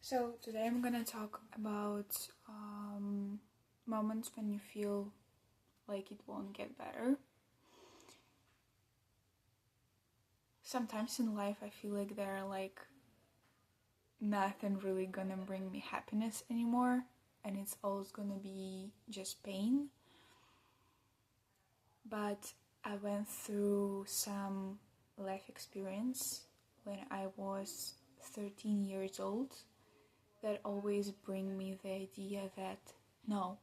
So today I'm gonna talk about moments when you feel like it won't get better. Sometimes in life I feel like there are nothing really gonna bring me happiness anymore, and it's always gonna be just pain. But I went through some life experience when I was 13 years old that always bring me the idea that no,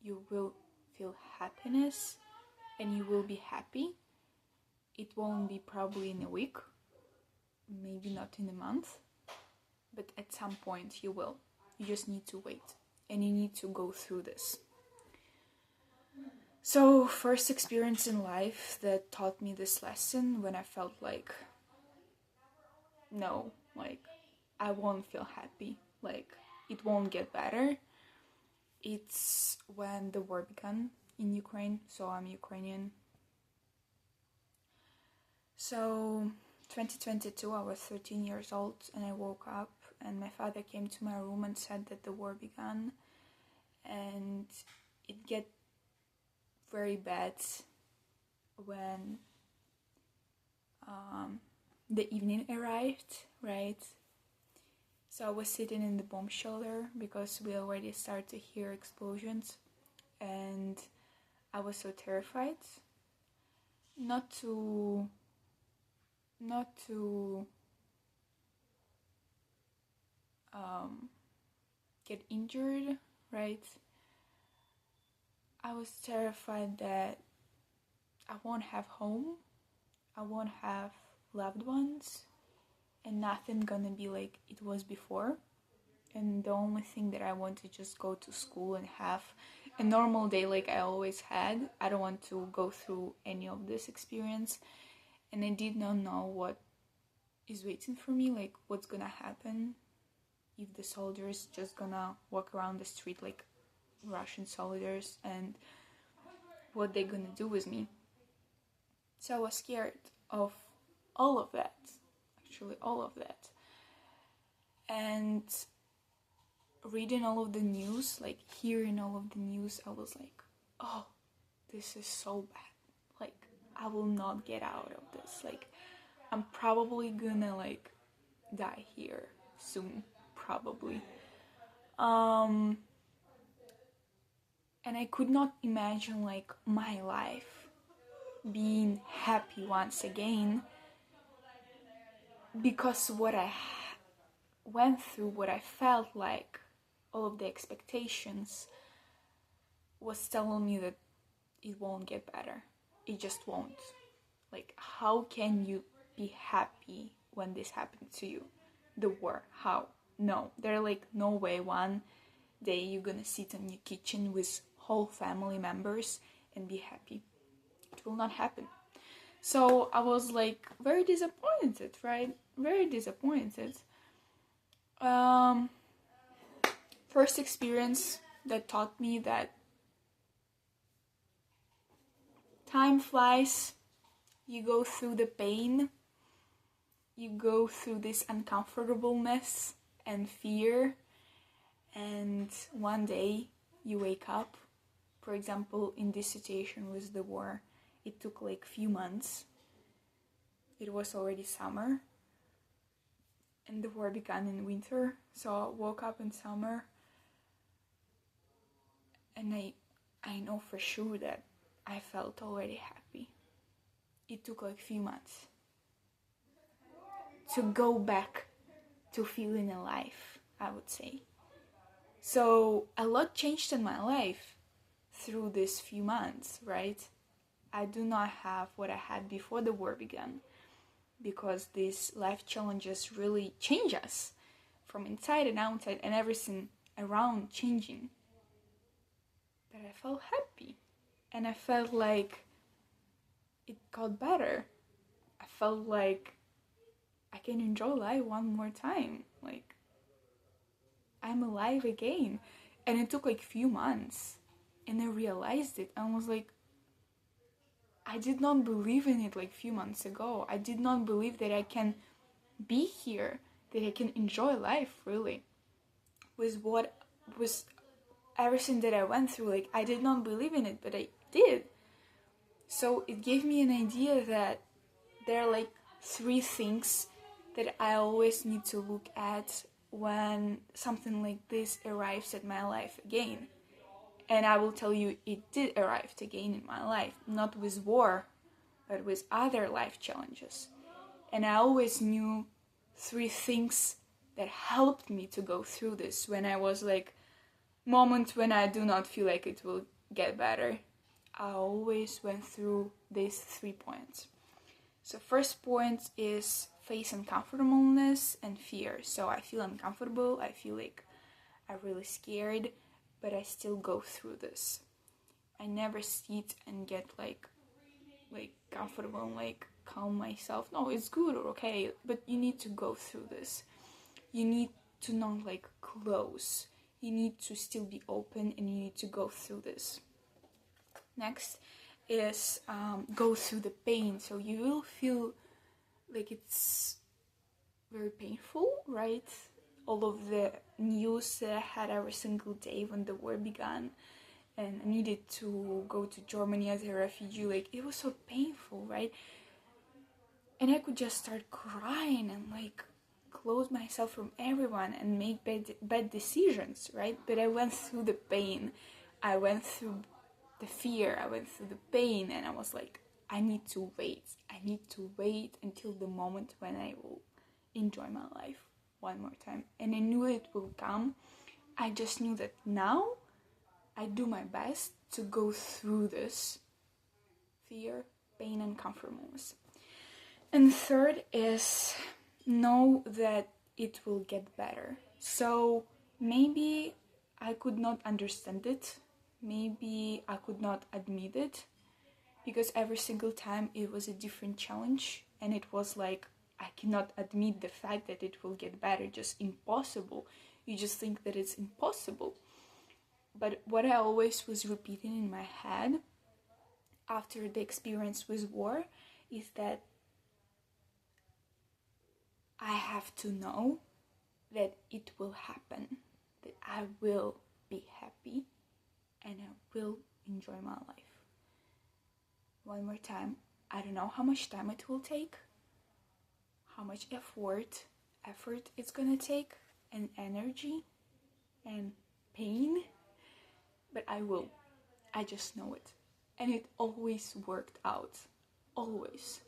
you will feel happiness and you will be happy. It won't be probably in a week, maybe not in a month, but at some point you will. You just need to wait and you need to go through this. So, first experience in life that taught me this lesson when I felt like, no, I won't feel happy, it won't get better. It's when the war began in Ukraine, so I'm Ukrainian. So, 2022, I was 13 years old and I woke up and my father came to my room and said that the war began, and it get very bad when the evening arrived, right? So I was sitting in the bomb shelter because we already started to hear explosions, and I was so terrified not to get injured, right? I was terrified that I won't have home, I won't have loved ones, and nothing gonna be like it was before. And the only thing that I want to just go to school and have a normal day like I always had. I don't want to go through any of this experience, and I did not know what is waiting for me, like what's gonna happen if the soldiers just gonna walk around the street like Russian soldiers, and what they're gonna do with me. So I was scared of all of that, actually all of that. And reading all of the news, like hearing all of the news, I was like, oh, this is so bad. Like, I will not get out of this. Like, I'm probably gonna die here soon, probably. And I could not imagine my life being happy once again, because what I went through, what I felt like, all of the expectations was telling me that it won't get better. It just won't. Like, how can you be happy when this happened to you? The war, how? No, there no way one day you're gonna sit in your kitchen with whole family members and be happy. It will not happen. So I was very disappointed, right? Very disappointed. First experience that taught me that time flies. You go through the pain, you go through this uncomfortableness and fear, and one day you wake up. For example, in this situation with the war, it took few months. It was already summer and the war began in winter, so I woke up in summer, and I know for sure that I felt already happy. It took few months to go back to feeling alive, I would say. So a lot changed in my life through these few months, right? I do not have what I had before the war began, because these life challenges really change us from inside and outside, and everything around changing. But I felt happy, and I felt like it got better. I felt like I can enjoy life one more time. I'm alive again. And it took few months, and I realized it. I was like, I did not believe in it few months ago. I did not believe that I can be here, that I can enjoy life, really. with what was everything that I went through. Like, I did not believe in it, but I did. So it gave me an idea that there are like 3 things that I always need to look at when something like this arrives at my life again. And I will tell you, it did arrive again in my life, not with war, but with other life challenges. And I always knew 3 things that helped me to go through this when I was like, moments when I do not feel like it will get better. I always went through these 3 points. So first point is face uncomfortableness and fear. So I feel uncomfortable, I feel like I'm really scared, but I still go through this. I never sit and get like comfortable and like calm myself. No, it's good or okay, but you need to go through this. You need to not like close. You need to still be open, and you need to go through this. Next is go through the pain. So you will feel like it's very painful, right? All of the news that I had every single day when the war began, and I needed to go to Germany as a refugee, like it was so painful, right? And I could just start crying and like close myself from everyone and make bad decisions, right? But I went through the pain, I went through the fear, I went through the pain, and I was like, I need to wait until the moment when I will enjoy my life one more time. And I knew it will come. I just knew that now I do my best to go through this fear, pain, and comfortableness. And third is know that it will get better. So maybe I could not understand it, maybe I could not admit it, because every single time it was a different challenge, and it was like, I cannot admit the fact that it will get better, just impossible. You just think that it's impossible. But what I always was repeating in my head after the experience with war is that I have to know that it will happen, that I will be happy and I will enjoy my life. One more time, I don't know how much time it will take, how much effort it's gonna take, and energy and pain, but I will. I just know it. And it always worked out. Always.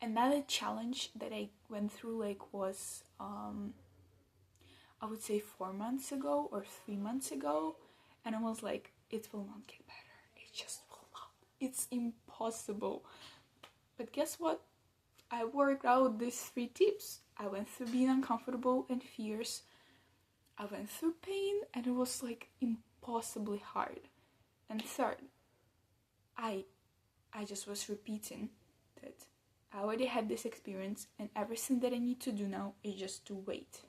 Another challenge that I went through was I would say 4 months ago or 3 months ago, and I was like, it will not get better. It just will not. It's impossible. But guess what? I worked out these 3 tips. I went through being uncomfortable and fears. I went through pain, and it was like impossibly hard. And third, I just was repeating that I already had this experience, and everything that I need to do now is just to wait.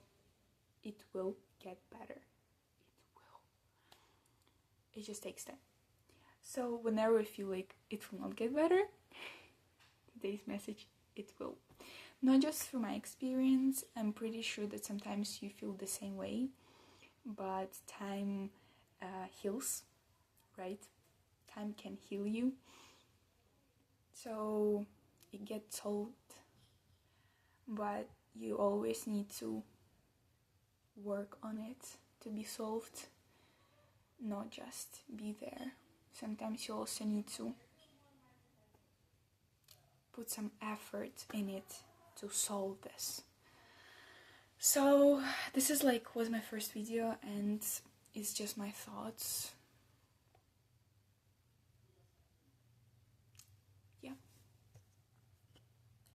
It will get better. It will. It just takes time. So whenever I feel like it will not get better, today's message, it will. Not just through my experience, I'm pretty sure that sometimes you feel the same way, but time heals, right? Time can heal you. So it gets solved, but you always need to work on it to be solved, not just be there. Sometimes you also need to put some effort in it to solve this. So this is was my first video, and it's just my thoughts.